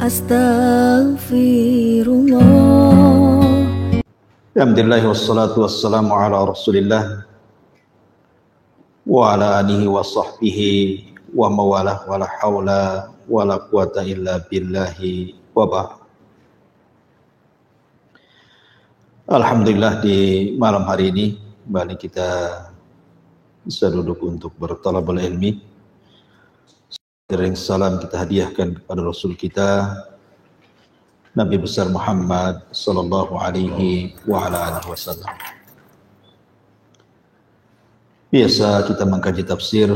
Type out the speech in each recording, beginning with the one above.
Astaghfirullah. Alhamdulillah wassalatu wassalamu ala Rasulillah wa ala alihi wa sahbihi wa mawalah wa la hawla wa la quwata illa billahi wa ba'd. Alhamdulillah, di malam hari ini kembali kita bisa duduk untuk bertalabul ilmi. Sering salam kita hadiahkan kepada Rasul kita Nabi besar Muhammad sallallahu alaihi wa ala alihi wasallam. Biasa kita mengkaji tafsir,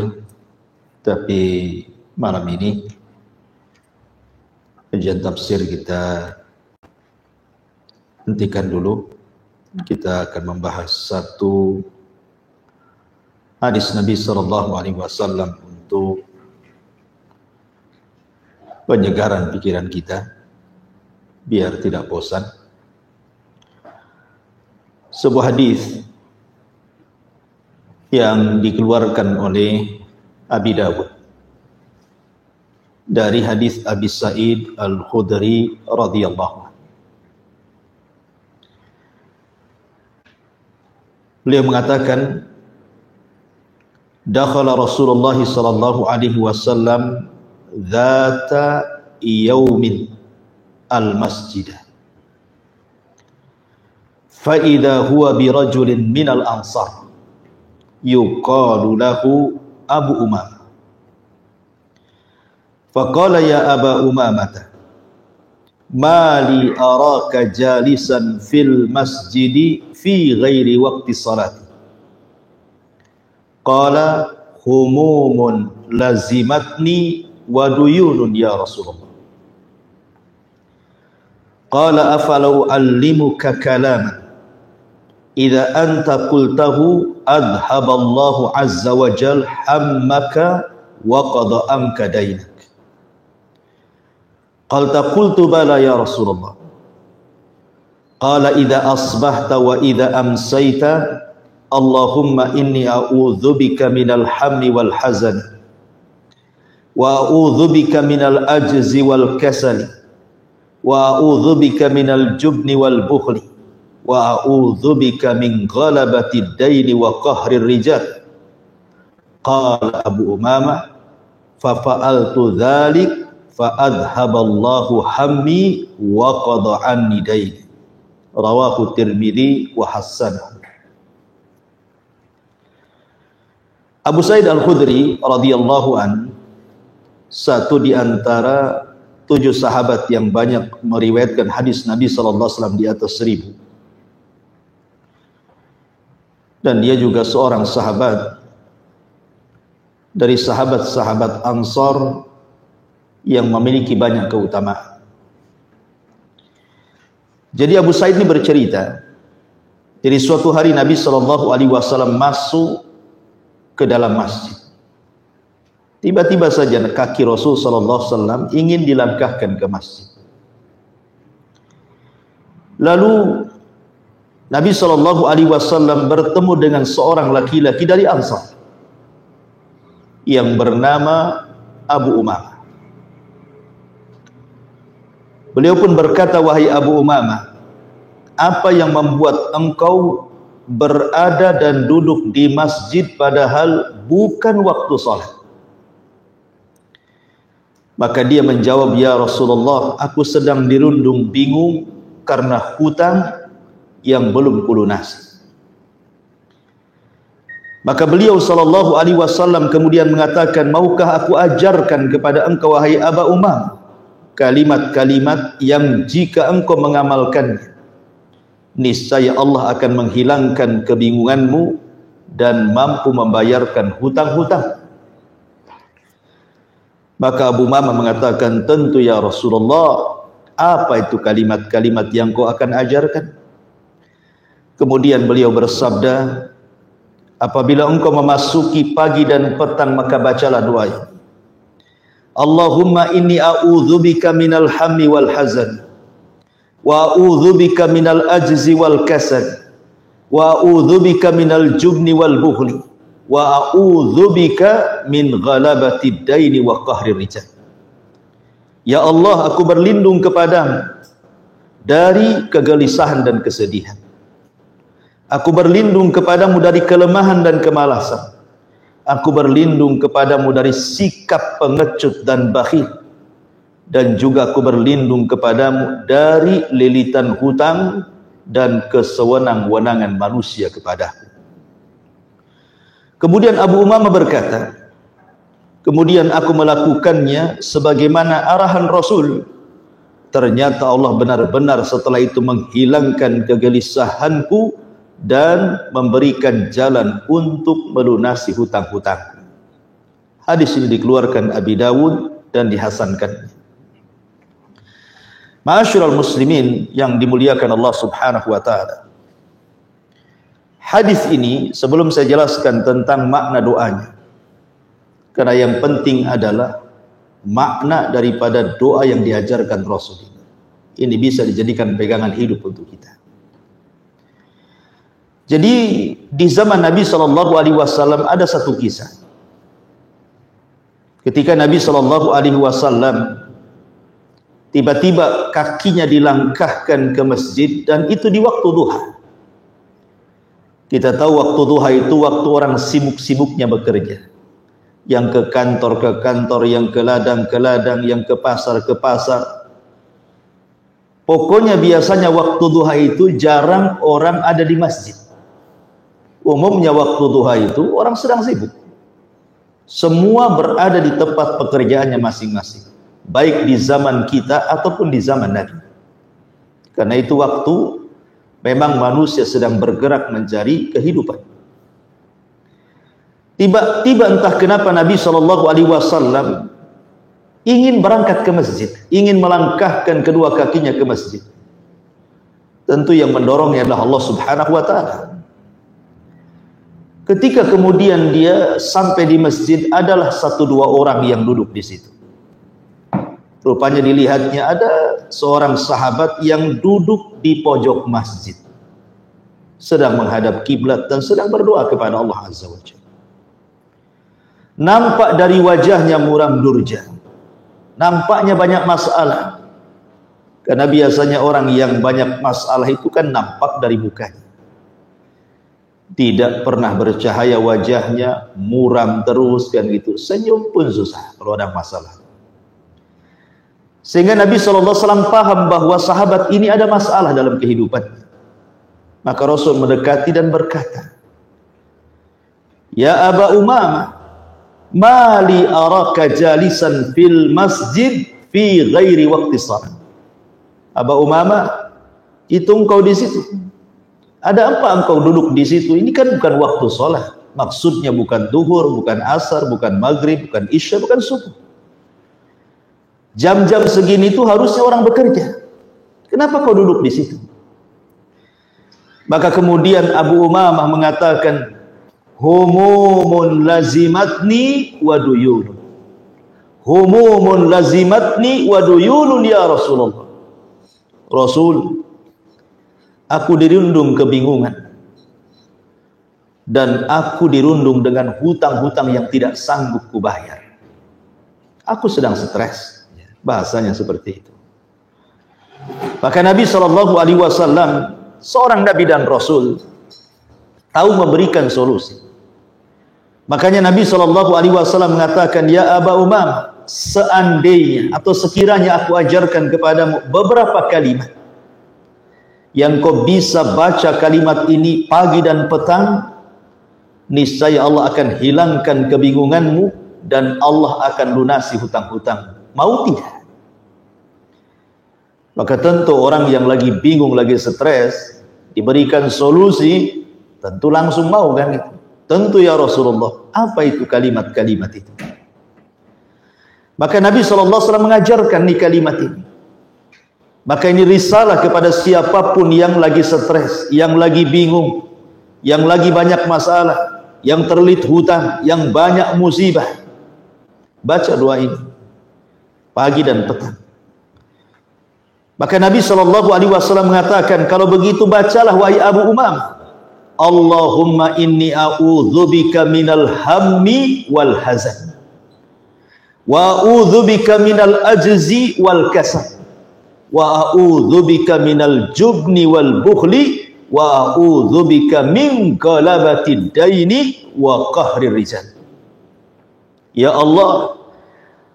tapi malam ini kajian tafsir kita hentikan dulu. Kita akan membahas satu hadis Nabi sallallahu alaihi wasallam untuk penyegaran pikiran kita biar tidak bosan. Sebuah hadis yang dikeluarkan oleh Abi Dawud dari hadis Abi Sa'id Al-Khudri radhiyallahu anhu. Beliau mengatakan, dakhala Rasulullah sallallahu alaihi wasallam dzata yaumin al-masjid fa idza huwa bi rajulin minal ansar yuqalu lahu Abu Umamah. Faqala ya Aba Umamah, ma li araka jalisan fil masjidi fi ghairi waqti salati. Qala humumun lazimatni wa duyunun ya Rasulullah. Qala afalau allimuka kalaman idza anta qultahu adhaballahu azza wa jal hammaka wa qada anka dainak. Qalta qultu bala ya Rasulullah. Qala idza asbahta wa idza amsayta Allahumma inni a'udzubika minal hammi wal hazan wa a'udzubika minal ajzi wal kasali wa a'udzubika minal jubni wal bukhli wa a'udzubika min ghalabati ad-daini wa qahri ar-rijal. Qala Abu Umamah, fa fa'altu dzalik fa adhaballahu hammi wa qada anni daini. Rawahu Tirmidzi wa hassanahu. Abu Sa'id Al-Khudri radhiyallahu an, satu di antara 7 sahabat yang banyak meriwayatkan hadis Nabi sallallahu alaihi wasallam di atas 1000. Dan dia juga seorang sahabat dari sahabat-sahabat Ansar yang memiliki banyak keutamaan. Jadi Abu Sa'id ini bercerita, jadi suatu hari Nabi sallallahu alaihi wasallam masuk ke dalam masjid. Tiba-tiba saja kaki Rasul sallallahu alaihi wasallam ingin dilangkahkan ke masjid. Lalu Nabi sallallahu alaihi wasallam bertemu dengan seorang laki-laki dari Ansar yang bernama Abu Umamah. Beliau pun berkata, wahai Abu Umamah, apa yang membuat engkau berada dan duduk di masjid padahal bukan waktu salat? Maka dia menjawab, ya Rasulullah, aku sedang dirundung bingung karena hutang yang belum kulunasi. Maka beliau sallallahu alaihi wasallam kemudian mengatakan, maukah aku ajarkan kepada engkau wahai Aba Umamah kalimat-kalimat yang jika engkau mengamalkannya, niscaya Allah akan menghilangkan kebingunganmu dan mampu membayarkan hutang-hutang. Maka Abu Umamah mengatakan, tentu ya Rasulullah, apa itu kalimat-kalimat yang kau akan ajarkan? Kemudian beliau bersabda, apabila engkau memasuki pagi dan petang maka bacalah doa ini. Allahumma inni a'udzubika minal hammi wal hazan wa a'udzubika minal ajzi wal kasal wa a'udzubika minal jubni wal bukhli wa a'udzubika min ghalabati ad-daini wa qahri rijal. Ya Allah, aku berlindung kepadamu dari kegelisahan dan kesedihan. Aku berlindung kepadamu dari kelemahan dan kemalasan. Aku berlindung kepadamu dari sikap pengecut dan bakhil. Dan juga aku berlindung kepadamu dari lilitan hutang dan kesewenang-wenangan manusia kepadaku. Kemudian Abu Umamah berkata, kemudian aku melakukannya sebagaimana arahan Rasul. Ternyata Allah benar-benar setelah itu menghilangkan kegelisahanku dan memberikan jalan untuk melunasi hutang-hutang. Hadis ini dikeluarkan Abi Dawud dan dihasankan. Ma'asyiral muslimin yang dimuliakan Allah Subhanahu wa taala. Hadis ini sebelum saya jelaskan tentang makna doanya, karena yang penting adalah makna daripada doa yang diajarkan Rasul ini. Ini bisa dijadikan pegangan hidup untuk kita. Jadi di zaman Nabi SAW ada satu kisah. Ketika Nabi SAW tiba-tiba kakinya dilangkahkan ke masjid, dan itu di waktu duha. Kita tahu waktu duha itu waktu orang sibuk-sibuknya bekerja. Yang ke kantor, yang ke ladang, yang ke pasar. Pokoknya biasanya waktu duha itu jarang orang ada di masjid. Umumnya waktu duha itu orang sedang sibuk. Semua berada di tempat pekerjaannya masing-masing. Baik di zaman kita ataupun di zaman Nabi. Karena itu waktu memang manusia sedang bergerak mencari kehidupan. Tiba-tiba entah kenapa Nabi SAW ingin berangkat ke masjid, ingin melangkahkan kedua kakinya ke masjid. Tentu yang mendorongnya adalah Allah Subhanahu wa taala. Ketika kemudian dia sampai di masjid, adalah 1-2 orang yang duduk di situ. Rupanya dilihatnya ada seorang sahabat yang duduk di pojok masjid, sedang menghadap kiblat dan sedang berdoa kepada Allah Azza wa Jalla. Nampak dari wajahnya muram durja, nampaknya banyak masalah. Karena biasanya orang yang banyak masalah itu kan nampak dari mukanya. Tidak pernah bercahaya wajahnya, muram terus kan gitu. Senyum pun susah kalau ada masalah. Sehingga Nabi SAW paham bahwa sahabat ini ada masalah dalam kehidupan. Maka Rasul mendekati dan berkata, Ya Aba Umamah, mali araka jalisan fil masjid fi ghairi waqti salat. Aba Umamah, itu engkau di situ. Ada apa engkau duduk di situ? Ini kan bukan waktu salat. Maksudnya bukan duhur, bukan asar, bukan maghrib, bukan isya, bukan subuh. Jam-jam segini itu harusnya orang bekerja. Kenapa kau duduk di situ? Maka kemudian Abu Umamah mengatakan, humumun lazimatni wa duyunun. Humumun lazimatni wa duyunun ya Rasulullah. Rasul, aku dirundung kebingungan dan aku dirundung dengan hutang-hutang yang tidak sanggup kubayar. Aku sedang stres. Bahasanya seperti itu. Maka Nabi SAW, seorang Nabi dan Rasul, tahu memberikan solusi. Makanya Nabi SAW mengatakan, Ya Aba Umamah, seandainya atau sekiranya aku ajarkan kepadamu beberapa kalimat yang kau bisa baca kalimat ini pagi dan petang, niscaya Allah akan hilangkan kebingunganmu dan Allah akan lunasi hutang-hutang. Mau tidak? Maka tentu orang yang lagi bingung, lagi stres, diberikan solusi, tentu langsung mau kan itu. Tentu ya Rasulullah, apa itu kalimat-kalimat itu? Maka Nabi SAW mengajarkan nih kalimat ini. Maka ini risalah kepada siapapun yang lagi stres, yang lagi bingung, yang lagi banyak masalah, yang terlilit hutang, yang banyak musibah. Baca doa ini pagi dan petang. Maka Nabi SAW mengatakan, kalau begitu bacalah wahai Abu Umamah, Allahumma inni a'udzubika minal hammi wal hazan. wa a'udzubika minal ajzi wal kasal, wa a'udzubika minal jubni wal bukhli, wa a'udzubika min galabatid daini wa qahrir rijal. Ya Allah,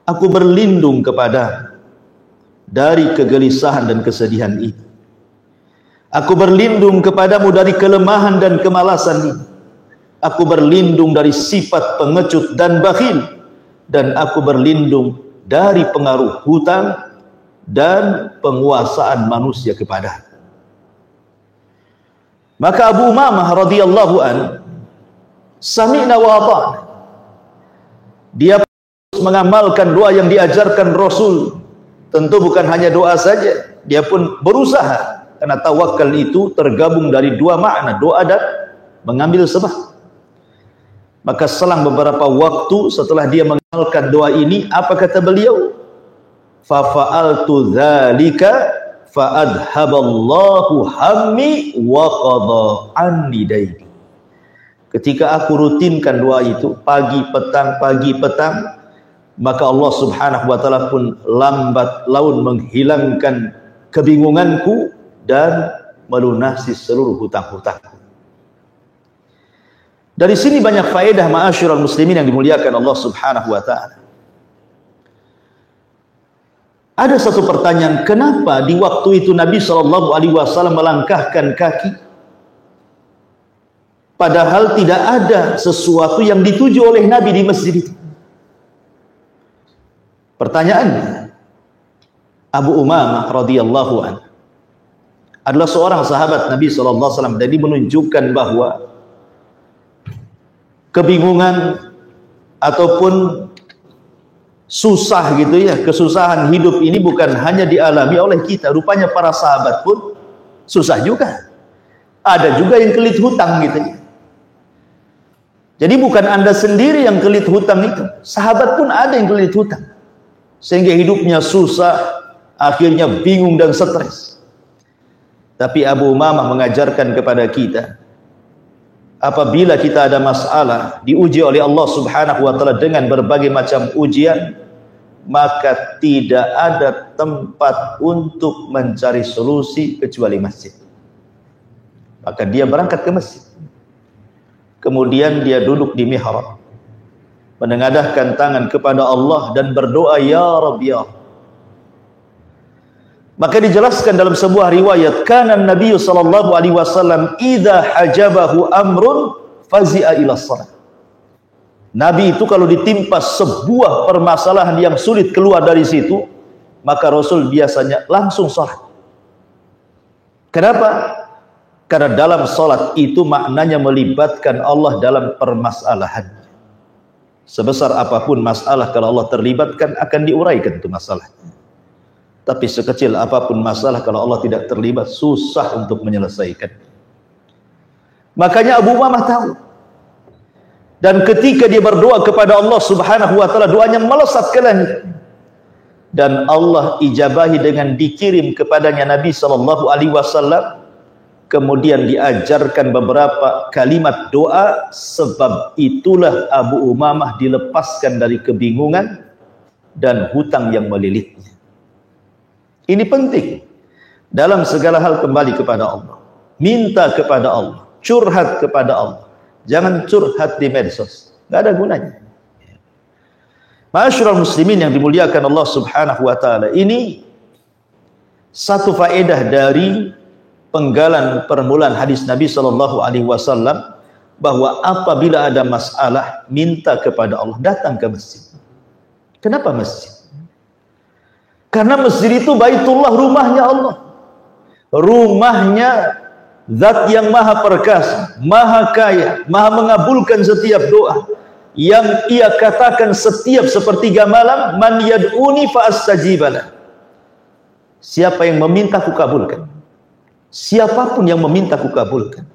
aku berlindung kepada dari kegelisahan dan kesedihan ini. Aku berlindung kepadamu dari kelemahan dan kemalasan ini. Aku berlindung dari sifat pengecut dan bakhil, dan aku berlindung dari pengaruh hutang dan penguasaan manusia kepada. Maka Abu Umamah radhiyallahu an sami'na wa ata'na, dia mengamalkan doa yang diajarkan Rasul. Tentu bukan hanya doa saja, dia pun berusaha, karena tawakal itu tergabung dari dua makna, doa dan mengambil sebab. Maka selang beberapa waktu setelah dia mengamalkan doa ini, apa kata beliau? Fa fa'altu dzalika fa adhaballahu hammi wa qada anni daini. Ketika aku rutinkan doa itu pagi petang, maka Allah Subhanahu wa taala pun lambat laun menghilangkan kebingunganku dan melunasi seluruh hutang-hutangku. Dari sini banyak faedah ma'asyiral muslimin yang dimuliakan Allah Subhanahu wa taala. Ada satu pertanyaan, kenapa di waktu itu Nabi SAW melangkahkan kaki padahal tidak ada sesuatu yang dituju oleh Nabi di masjid itu? Pertanyaannya, Abu Umamah radhiyallahu anhu adalah seorang sahabat Nabi SAW, jadi menunjukkan bahwa kebingungan ataupun susah gitu ya, kesusahan hidup ini bukan hanya dialami oleh kita, rupanya para sahabat pun susah juga. Ada juga yang kelit hutang gitu ya. Jadi bukan Anda sendiri yang kelit hutang itu, sahabat pun ada yang kelit hutang, sehingga hidupnya susah, akhirnya bingung dan stres. Tapi Abu Umamah mengajarkan kepada kita, apabila kita ada masalah, diuji oleh Allah Subhanahu wa taala dengan berbagai macam ujian, maka tidak ada tempat untuk mencari solusi kecuali masjid. Maka dia berangkat ke masjid. Kemudian dia duduk di mihrab, menengadahkan tangan kepada Allah dan berdoa, ya Rabb, ya Rabb. Maka dijelaskan dalam sebuah riwayat, kana Nabi sallallahu alaihi wasallam idza hajabahu amrun fazi'a ila shalah. Nabi itu kalau ditimpa sebuah permasalahan yang sulit keluar dari situ, maka Rasul biasanya langsung salat. Kenapa? Karena dalam salat itu maknanya melibatkan Allah dalam permasalahan. Sebesar apapun masalah, kalau Allah terlibatkan akan diuraikan itu masalah. Tapi sekecil apapun masalah, kalau Allah tidak terlibat, susah untuk menyelesaikan. Makanya Abu Umamah tahu. Dan ketika dia berdoa kepada Allah Subhanahu wa taala, doanya melesat ke langit. Dan Allah ijabahi dengan dikirim kepadanya Nabi sallallahu alaihi wasallam. Kemudian diajarkan beberapa kalimat doa, sebab itulah Abu Umamah dilepaskan dari kebingungan dan hutang yang melilitnya. Ini penting. Dalam segala hal kembali kepada Allah. Minta kepada Allah. Curhat kepada Allah. Jangan curhat di medsos. Tidak ada gunanya. Ma'asyiral muslimin yang dimuliakan Allah Subhanahu wa taala. Ini satu faedah dari penggalan permulaan hadis Nabi sallallahu alaihi wasallam, bahwa apabila ada masalah, minta kepada Allah, datang ke masjid. Kenapa masjid? Karena masjid itu baitullah, rumahnya Allah. Rumahnya Zat yang maha perkasa, maha kaya, maha mengabulkan setiap doa. Yang ia katakan setiap sepertiga malam, man yad'uni fa astajibalah. Siapa yang meminta ku kabulkan. Siapapun yang meminta ku kabulkan.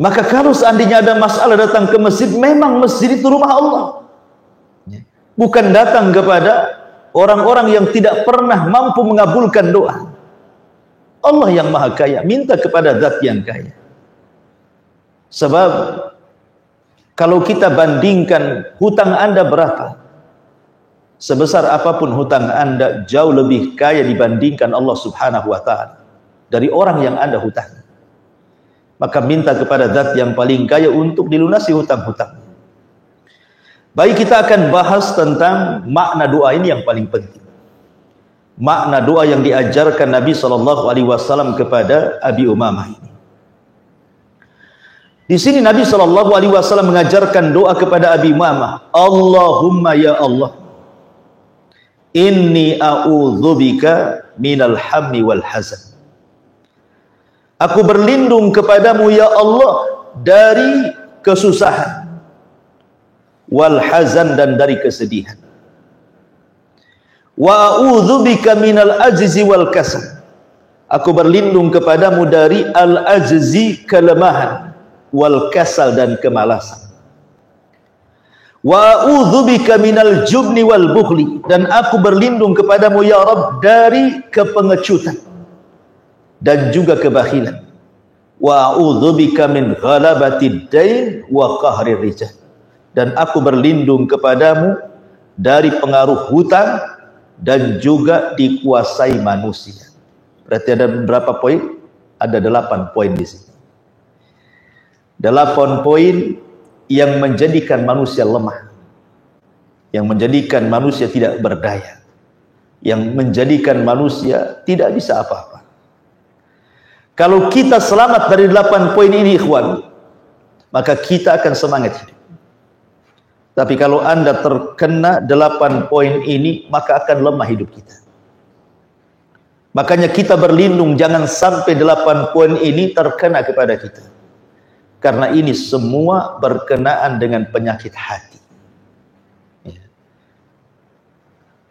Maka kalau seandainya ada masalah datang ke masjid, memang masjid itu rumah Allah. Bukan datang kepada orang-orang yang tidak pernah mampu mengabulkan doa. Allah yang maha kaya, minta kepada zat yang kaya. Sebab kalau kita bandingkan hutang Anda berapa sebesar apapun hutang Anda, jauh lebih kaya dibandingkan Allah Subhanahu wa taala dari orang yang Anda hutang. Maka minta kepada zat yang paling kaya untuk dilunasi hutang-hutang. Baik, kita akan bahas tentang makna doa ini yang paling penting. Makna doa yang diajarkan Nabi SAW kepada Abi Umamah ini. Di sini Nabi SAW mengajarkan doa kepada Abi Umamah. Allahumma ya Allah, inni a'udzubika minal hammi wal hazan. Aku berlindung kepadamu ya Allah dari kesusahan, wal hazan, dan dari kesedihan. Wa a'udzubika minal ajzi wal kasal. Aku berlindung kepadamu dari al-ajzi, kelemahan, wal kasal, dan kemalasan. Wa a'udzubika minal jubni wal bukhli, dan aku berlindung kepadamu ya Rabb dari kepengecutan dan juga kebakhilan. Wa a'udzubika min ghalabatid dain wa qahrir rijal, dan aku berlindung kepadamu dari pengaruh hutang dan juga dikuasai manusia. Berarti ada berapa poin? Ada 8 poin di sini. 8 poin yang menjadikan manusia lemah, yang menjadikan manusia tidak berdaya, yang menjadikan manusia tidak bisa apa-apa. Kalau kita selamat dari 8 poin ini, ikhwan, maka kita akan semangat hidup. Tapi kalau Anda terkena 8 poin ini, maka akan lemah hidup kita. Makanya kita berlindung jangan sampai 8 poin ini terkena kepada kita. Karena ini semua berkenaan dengan penyakit hati.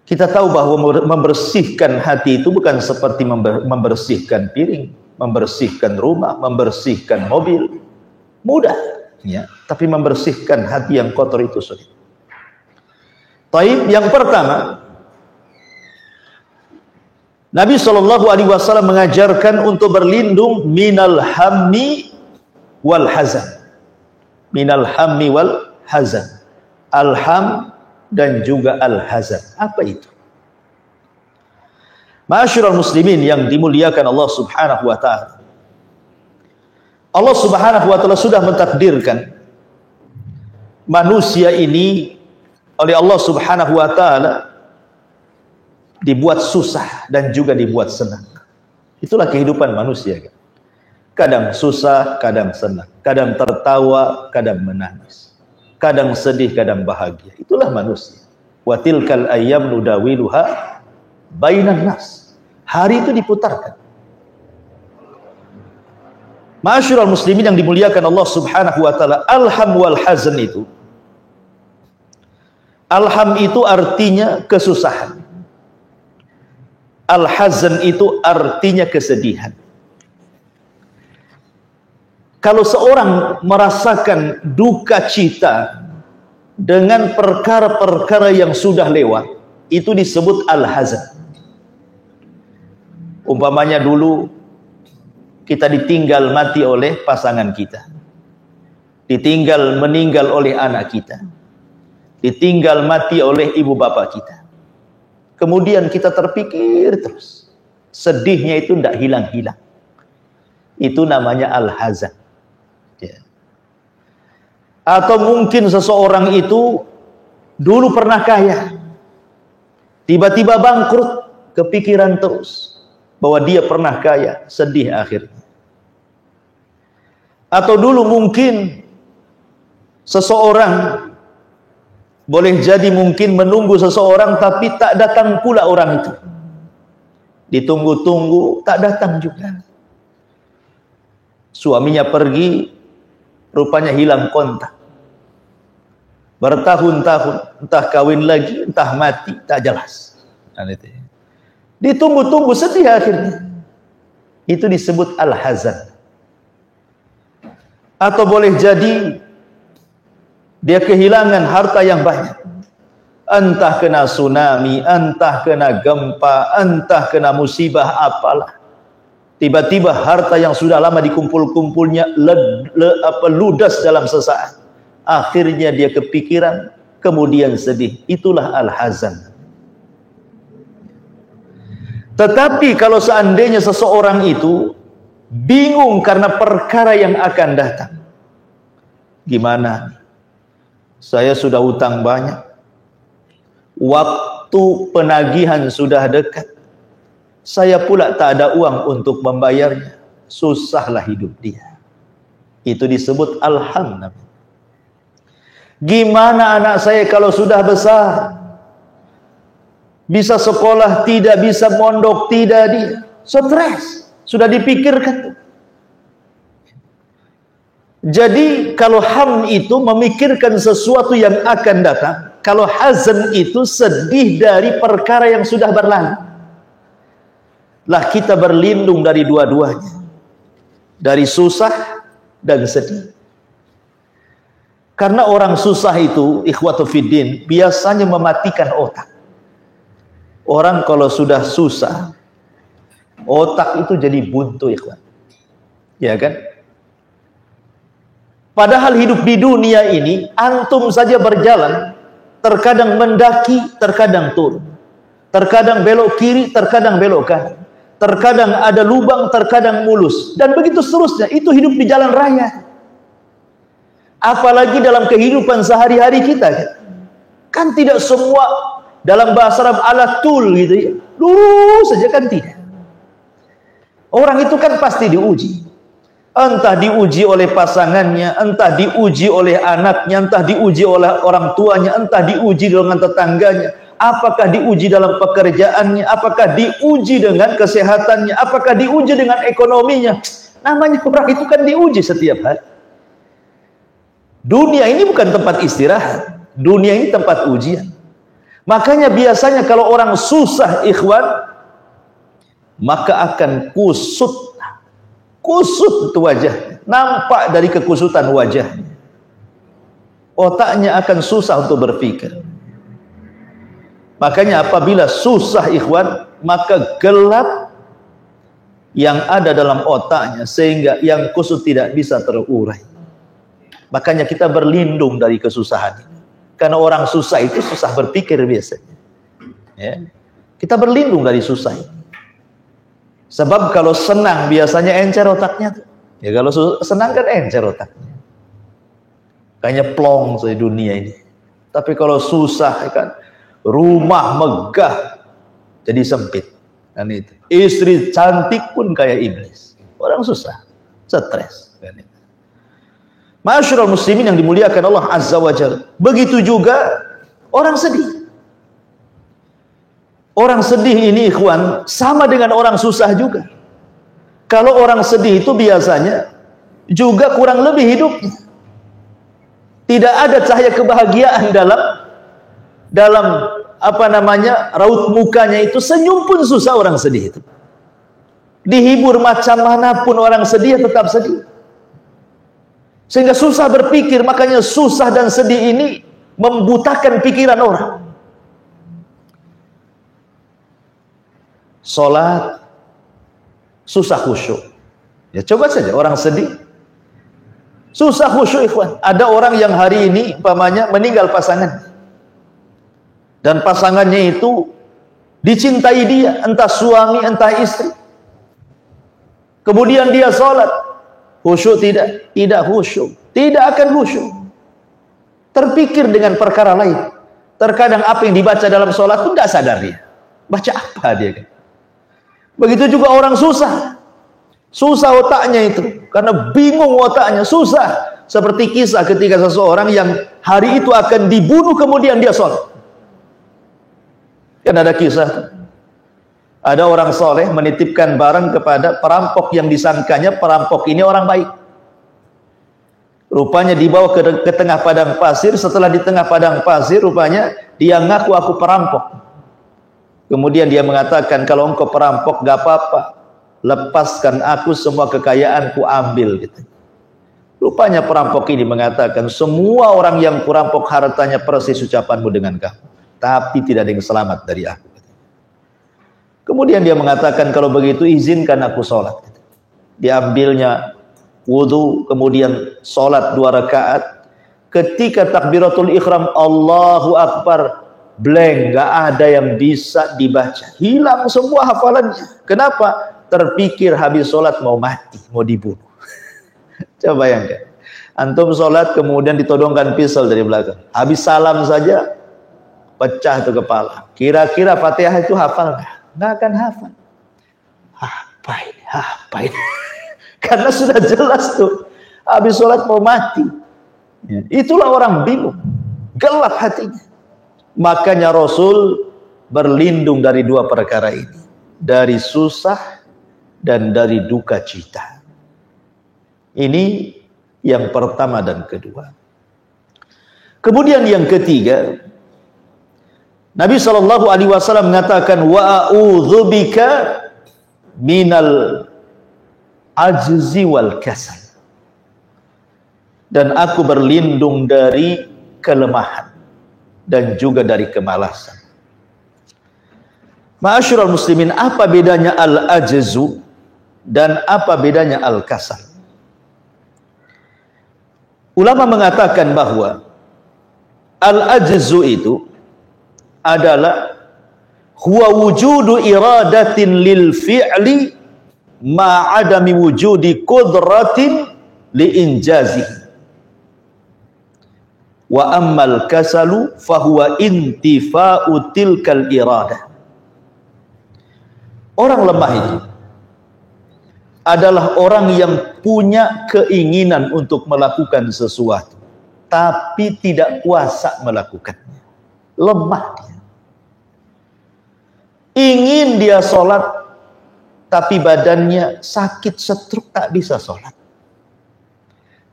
Kita tahu bahwa membersihkan hati itu bukan seperti membersihkan piring, membersihkan rumah, membersihkan mobil. Mudah, ya. Tapi membersihkan hati yang kotor itu sulit. Taib, yang pertama, Nabi SAW mengajarkan untuk berlindung minal hammi wal hazan. Minal hammi wal hazan. Al-ham dan juga al-hazan. Apa itu? Ma'asyiral muslimin yang dimuliakan Allah Subhanahu wa taala. Allah Subhanahu wa taala sudah mentakdirkan manusia ini oleh Allah Subhanahu wa taala dibuat susah dan juga dibuat senang. Itulah kehidupan manusia, kan? Kadang susah, kadang senang, kadang tertawa, kadang menangis, kadang sedih, kadang bahagia. Itulah manusia. Wa tilkal ayyam nudawiluha bainan nas. Hari itu diputarkan. Ma'asyiral muslimin yang dimuliakan Allah Subhanahu wa taala, alham wal hazan itu. Alham itu artinya kesusahan. Al-hazan itu artinya kesedihan. Kalau seorang merasakan duka cita dengan perkara-perkara yang sudah lewat, itu disebut al-hazan. Umpamanya dulu kita ditinggal mati oleh pasangan kita, ditinggal meninggal oleh anak kita, ditinggal mati oleh ibu bapak kita. Kemudian kita terpikir terus, sedihnya itu tidak hilang-hilang. Itu namanya al-hazan. Ya. Atau mungkin seseorang itu dulu pernah kaya, tiba-tiba bangkrut, kepikiran terus bahwa dia pernah kaya, sedih akhirnya. Atau dulu mungkin seseorang, boleh jadi mungkin menunggu seseorang tapi tak datang pula orang itu. Ditunggu-tunggu tak datang juga. Suaminya pergi, rupanya hilang kontak. Bertahun-tahun, entah kawin lagi, entah mati, tak jelas. Ditunggu-tunggu, sedih akhirnya. Itu disebut al-hazan. Atau boleh jadi dia kehilangan harta yang banyak. Entah kena tsunami, entah kena gempa, entah kena musibah apalah. Tiba-tiba harta yang sudah lama dikumpul-kumpulnya ludas dalam sesaat. Akhirnya dia kepikiran, kemudian sedih. Itulah al-hazan. Tetapi kalau seandainya seseorang itu bingung karena perkara yang akan datang, gimana? Saya sudah hutang banyak, waktu penagihan sudah dekat, saya pula tak ada uang untuk membayarnya, susahlah hidup dia. Itu disebut alham. Gimana anak saya kalau sudah besar, bisa sekolah tidak, bisa mondok tidak, dia stres, sudah dipikirkan. Jadi kalau ham itu memikirkan sesuatu yang akan datang, kalau hazan itu sedih dari perkara yang sudah berlalu. Lah kita berlindung dari dua-duanya, dari susah dan sedih. Karena orang susah itu, ikhwatu fiddin, biasanya mematikan otak. Orang kalau sudah susah, otak itu jadi buntu, ikhwan. Ya kan? Padahal hidup di dunia ini, antum saja berjalan, terkadang mendaki, terkadang turun. Terkadang belok kiri, terkadang belok kanan. Terkadang ada lubang, terkadang mulus. Dan begitu seterusnya, itu hidup di jalan raya. Apalagi dalam kehidupan sehari-hari kita, kan tidak semua dalam bahasa Arab ala tul gitu ya, lurus saja kan tidak. Orang itu kan pasti diuji, entah diuji oleh pasangannya, entah diuji oleh anaknya, entah diuji oleh orang tuanya, entah diuji dengan tetangganya, apakah diuji dalam pekerjaannya, apakah diuji dengan kesehatannya, apakah diuji dengan ekonominya. Namanya orang itu kan diuji setiap hari. Dunia ini bukan tempat istirahat, dunia ini tempat ujian. Makanya biasanya kalau orang susah, ikhwan, maka akan kusut itu wajah, nampak dari kekusutan wajah. Otaknya akan susah untuk berpikir. Makanya apabila susah, ikhwan, maka gelap yang ada dalam otaknya sehingga yang kusut tidak bisa terurai. Makanya kita berlindung dari kesusahan. Karena orang susah itu susah berpikir biasanya. Ya. Kita berlindung dari susah. Sebab kalau senang biasanya encer otaknya. Ya kalau senang kan encer otaknya. Kayaknya plong di dunia ini. Tapi kalau susah kan rumah megah jadi sempit. Kan itu. Istri cantik pun kayak iblis. Orang susah, stres. Kan itu. Ma'asyiral muslimin yang dimuliakan Allah Azza wa Jalla. Begitu juga orang sedih. Orang sedih ini, ikhwan, sama dengan orang susah juga. Kalau orang sedih itu biasanya juga kurang lebih hidupnya. Tidak ada cahaya kebahagiaan dalam apa namanya, raut mukanya itu. Senyum pun susah orang sedih itu. Dihibur macam manapun orang sedih tetap sedih. Sehingga susah berpikir, makanya susah dan sedih ini membutakan pikiran orang. Salat susah khusyuk. Ya coba saja orang sedih susah khusyuk, ikhwan. Ada orang yang hari ini umpamanya meninggal pasangan, dan pasangannya itu dicintai dia, entah suami entah istri. Kemudian dia salat, khusyuk tidak? Tidak khusyuk. Tidak akan khusyuk. Terpikir dengan perkara lain. Terkadang apa yang dibaca dalam sholat pun tidak sadar dia. Baca apa dia kan? Begitu juga orang susah. Susah otaknya itu. Karena bingung otaknya. Susah. Seperti kisah ketika seseorang yang hari itu akan dibunuh kemudian dia sholat. Kan ada kisah. Ada orang soleh menitipkan barang kepada perampok yang disangkanya perampok ini orang baik. Rupanya dibawa ke tengah padang pasir. Setelah di tengah padang pasir, rupanya dia ngaku aku perampok. Kemudian dia mengatakan, kalau engkau perampok gak apa-apa, lepaskan aku, semua kekayaanku ambil gitu. Rupanya perampok ini mengatakan, semua orang yang kurampok hartanya persis ucapanmu dengan kamu, tapi tidak ada yang selamat dari aku. Kemudian dia mengatakan, kalau begitu izinkan aku sholat. Diambilnya wudu, kemudian sholat 2 rakaat. Ketika takbiratul ikhram, Allahu Akbar, blank, nggak ada yang bisa dibaca, hilang semua hafalannya. Kenapa? Terpikir habis sholat mau mati, mau dibunuh. Coba bayangkan, antum sholat kemudian ditodongkan pisau dari belakang, habis salam saja pecah tuh kepala. Kira-kira Fatihah itu hafal nggak? Nggak akan hafal. Apa ini? Apa ini? Karena sudah jelas tuh habis sholat mau mati. Itulah orang bingung, gelap hatinya. Makanya Rasul berlindung dari dua perkara ini, dari susah dan dari duka cita. Ini yang pertama dan kedua. Kemudian yang ketiga, Nabi SAW mengatakan, wa a'udzubika minal ajzi wal kasal. Dan aku berlindung dari kelemahan dan juga dari kemalasan. Ma'asyiral muslimin, apa bedanya al-ajzu dan apa bedanya al-kasal? Ulama mengatakan bahwa al-ajzu itu adalah huwa wujudu iradatin lil fi'li ma'adami wujudi qudratin li injazihi. Wa ammal kasalu fahuwa intifa'u tilkal iradah. Orang lemah itu adalah orang yang punya keinginan untuk melakukan sesuatu, tapi tidak kuasa melakukannya. Lemah dia. Ingin dia sholat, tapi badannya sakit stroke, tak bisa sholat.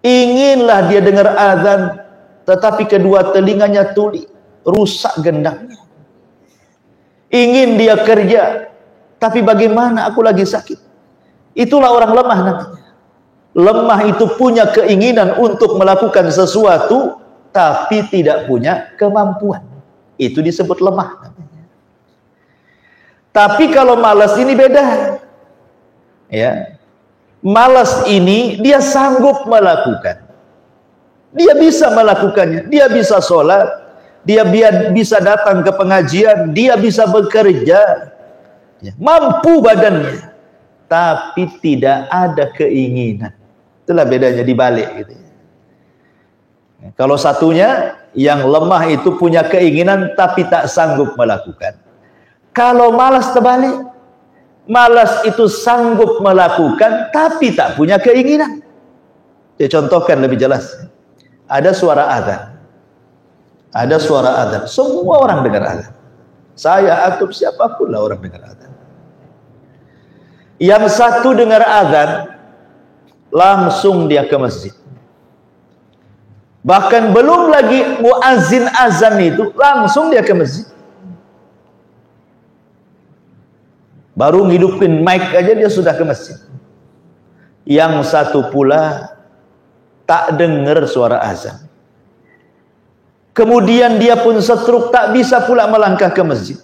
Inginlah dia dengar azan, tetapi kedua telinganya tuli, rusak gendangnya. Ingin dia kerja, tapi bagaimana, aku lagi sakit. Itulah orang lemah namanya. Lemah itu punya keinginan untuk melakukan sesuatu, tapi tidak punya kemampuan. Itu disebut lemah namanya. Tapi kalau malas ini beda. Ya. Malas ini dia sanggup melakukan. Dia bisa melakukannya, dia bisa sholat, dia bisa datang ke pengajian, dia bisa bekerja, mampu badannya, tapi tidak ada keinginan. Itulah bedanya dibalik gitu. Kalau satunya yang lemah itu punya keinginan tapi tak sanggup melakukan. Kalau malas terbalik, malas itu sanggup melakukan tapi tak punya keinginan. Saya contohkan lebih jelas. Ada suara azan. Ada suara azan. Semua orang dengar azan. Saya atau siapapun lah orang dengar azan. Yang satu dengar azan, langsung dia ke masjid. Bahkan belum lagi muazin azan itu, langsung dia ke masjid. Baru ngidupin mic aja dia sudah ke masjid. Yang satu pula tak dengar suara azan. Kemudian dia pun stroke, tak bisa pula melangkah ke masjid.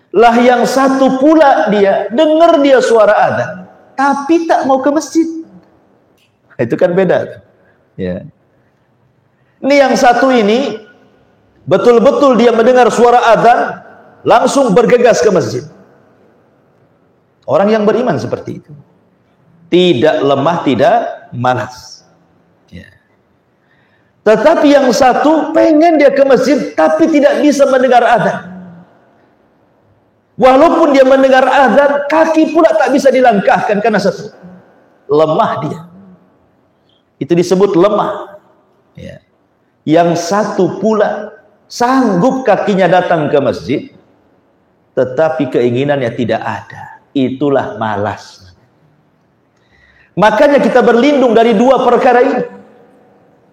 Lah yang satu pula dia dengar dia suara azan, tapi tak mau ke masjid. Itu kan beda. Ya. Ini yang satu ini betul-betul dia mendengar suara azan, langsung bergegas ke masjid. Orang yang beriman seperti itu. Tidak lemah, tidak malas. Ya. Tetapi yang satu pengen dia ke masjid, tapi tidak bisa mendengar azan. Walaupun dia mendengar azan, kaki pula tak bisa dilangkahkan karena satu. Lemah dia. Itu disebut lemah. Ya. Yang satu pula sanggup kakinya datang ke masjid, tetapi keinginannya tidak ada. Itulah malas. Makanya kita berlindung dari dua perkara ini.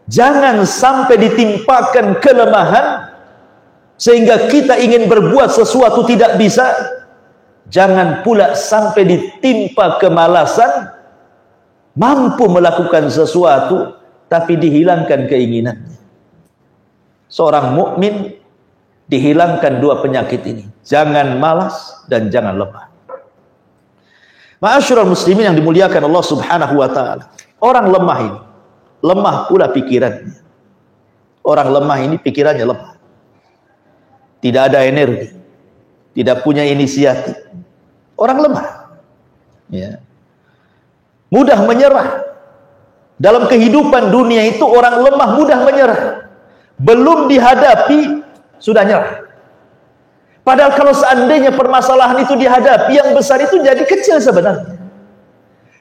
Jangan sampai ditimpakan kelemahan sehingga kita ingin berbuat sesuatu tidak bisa. Jangan pula sampai ditimpa kemalasan, mampu melakukan sesuatu tapi dihilangkan keinginannya. Seorang mukmin dihilangkan dua penyakit ini. Jangan malas dan jangan lemah. Ma'asyiral muslimin yang dimuliakan Allah Subhanahu wa taala. Orang lemah ini, lemah pula pikirannya. Orang lemah ini pikirannya lemah. tidak ada energi, tidak punya inisiatif. Orang lemah. Ya. Mudah menyerah. Dalam kehidupan dunia itu orang lemah mudah menyerah. Belum dihadapi sudah nyerah. Padahal kalau seandainya permasalahan itu dihadapi, yang besar itu jadi kecil sebenarnya.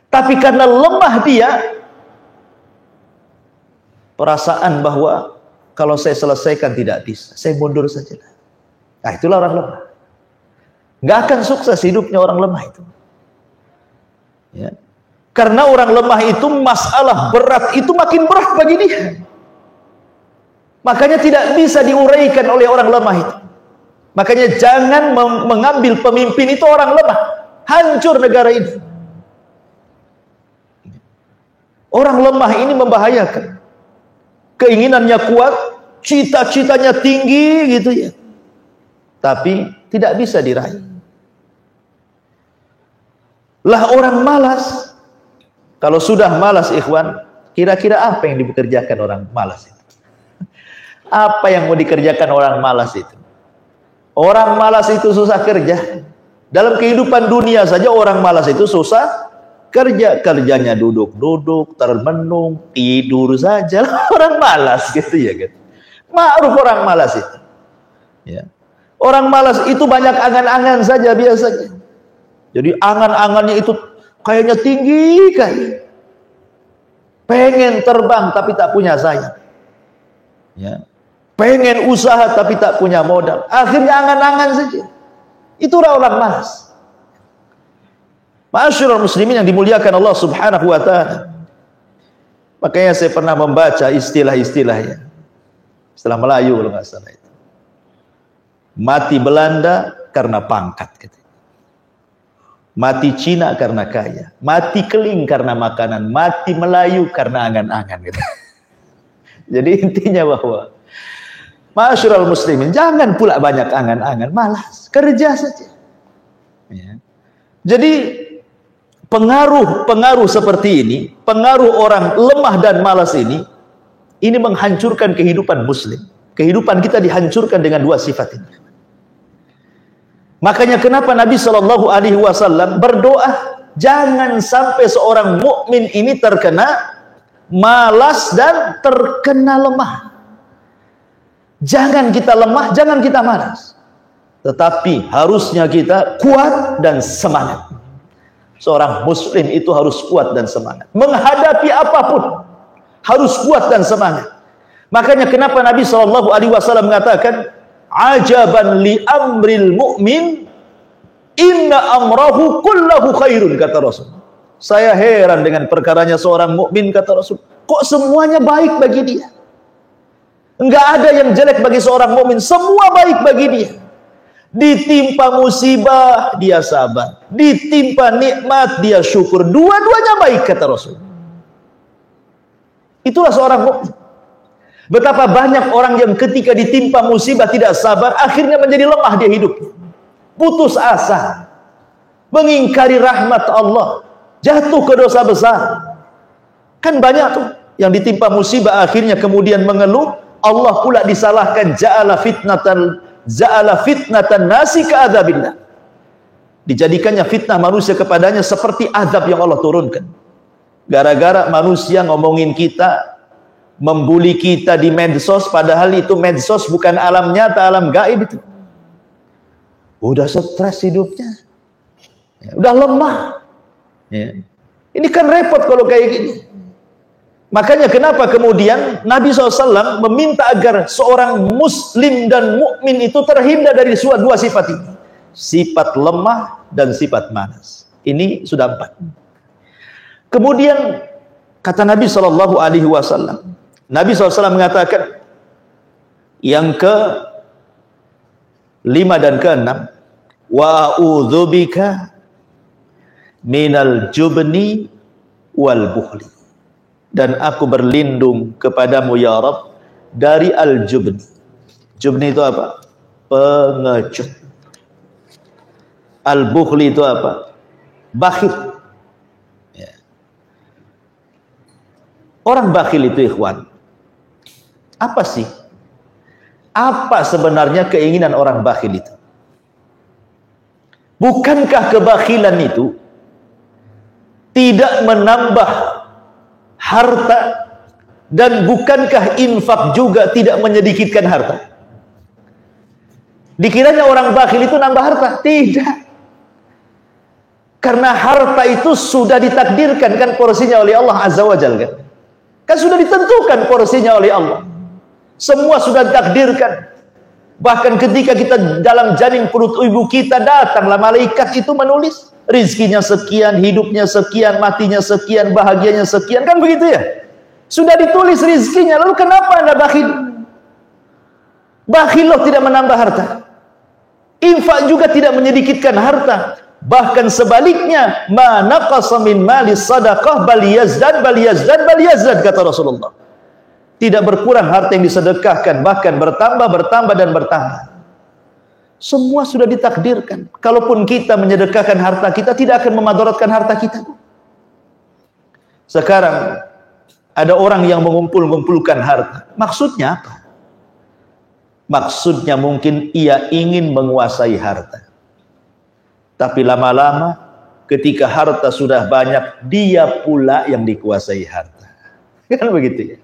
Tapi karena lemah dia, perasaan bahwa kalau saya selesaikan tidak bisa, saya mundur saja. Nah, itulah orang lemah. Nggak akan sukses hidupnya orang lemah itu. Ya. Karena orang lemah itu masalah berat itu makin berat bagi dia. Makanya tidak bisa diuraikan oleh orang lemah itu. Makanya jangan mengambil pemimpin itu orang lemah. Hancur negara ini. Orang lemah ini membahayakan. Keinginannya kuat, cita-citanya tinggi gitu ya. Tapi tidak bisa diraih. Lah orang malas. Kalau sudah malas ikhwan, kira-kira apa yang dikerjakan orang malas itu? Apa yang mau dikerjakan orang malas itu? Orang malas itu susah kerja. Dalam kehidupan dunia saja orang malas itu susah kerja. Kerjanya duduk-duduk, termenung, tidur saja. Orang malas gitu ya kan. Ma'ruf orang malas itu. Ya. Orang malas itu banyak angan-angan saja biasanya. Jadi angan-angannya itu kayaknya tinggi kayak. Pengen terbang tapi tak punya sayap. Ya. Pengen usaha tapi tak punya modal. Akhirnya angan-angan saja. Itulah orang malas. Ma'asyiral muslimin yang dimuliakan Allah Subhanahu wa taala. Makanya saya pernah membaca istilah-istilahnya. Istilah Melayu kalau nggak salah itu. Mati Belanda karena pangkat gitu. Mati Cina karena kaya. Mati Keling karena makanan. Mati Melayu karena angan-angan gitu. Jadi intinya bahwa ma'asyiral muslimin, jangan pula banyak angan-angan, malas, kerja saja. Ya. Jadi pengaruh seperti ini, pengaruh orang lemah dan malas ini menghancurkan kehidupan muslim. Kehidupan kita dihancurkan dengan dua sifat ini. Makanya kenapa Nabi Shallallahu Alaihi Wasallam berdoa, jangan sampai seorang mukmin ini terkena malas dan terkena lemah. Jangan kita lemah, jangan kita malas. Tetapi harusnya kita kuat dan semangat. Seorang muslim itu harus kuat dan semangat. Menghadapi apapun harus kuat dan semangat. Makanya kenapa Nabi SAW mengatakan, ajaban li amril mu'min, inna amrahu kullahu khairun, kata Rasul. Saya heran dengan perkaranya seorang mukmin, kata Rasul. Kok semuanya baik bagi dia? Enggak ada yang jelek bagi seorang mukmin, semua baik bagi dia. Ditimpa musibah dia sabar, ditimpa nikmat dia syukur, dua-duanya baik, kata Rasul. Itulah seorang mukmin. Betapa banyak orang yang ketika ditimpa musibah tidak sabar, akhirnya menjadi lemah dia hidup, putus asa, mengingkari rahmat Allah, jatuh ke dosa besar. Kan banyak tuh yang ditimpa musibah akhirnya kemudian mengeluh, Allah pula disalahkan, ja'ala fitnatan nasi ka'adzabillah. Dijadikannya fitnah manusia kepadanya seperti azab yang Allah turunkan. Gara-gara manusia ngomongin kita, membuli kita di medsos, padahal itu medsos bukan alam nyata, alam gaib itu. Udah stres hidupnya, ya, udah lemah. Ya. Ini kan repot kalau kayak gini. Makanya kenapa kemudian Nabi SAW meminta agar seorang muslim dan mukmin itu terhindar dari dua sifat ini. Sifat lemah dan sifat malas. Ini sudah 4. Kemudian kata Nabi SAW, Nabi SAW mengatakan yang ke-5 dan ke-6, wa a'udzubika minal jubni wal bukhli. Dan aku berlindung kepadamu ya Rabb dari al-jubni. Jubni itu apa? Pengecut. Al-bukhli itu apa? Bakhil. Ya. Orang bakhil itu ikhwan, apa sih? Apa sebenarnya keinginan orang bakhil itu? Bukankah kebakhilan itu tidak menambah harta, dan bukankah infak juga tidak menyedikitkan harta? Dikiranya orang bakhil itu nambah harta? Tidak. Karena harta itu sudah ditakdirkan kan porsinya oleh Allah Azza wa Jalla, kan? Kan sudah ditentukan porsinya oleh Allah. Semua sudah ditakdirkan. Bahkan ketika kita dalam janin perut ibu kita, datanglah malaikat itu menulis rizkinya sekian, hidupnya sekian, matinya sekian, bahagianya sekian, kan begitu ya? Sudah ditulis rizkinya. Lalu kenapa Anda bakhil? Bakhil loh, tidak menambah harta. Infak juga tidak menyedikitkan harta. Bahkan sebaliknya, ma naqasa min mali sadaqah bal yazdad bal yazdad bal yazdad, kata Rasulullah. Tidak berkurang harta yang disedekahkan, bahkan bertambah, bertambah dan bertambah. Semua sudah ditakdirkan. Kalaupun kita menyedekahkan harta kita, tidak akan memadaratkan harta kita. Sekarang ada orang yang mengumpulkan harta. Maksudnya apa? Maksudnya mungkin ia ingin menguasai harta. Tapi lama-lama ketika harta sudah banyak, dia pula yang dikuasai harta. Kan begitu ya?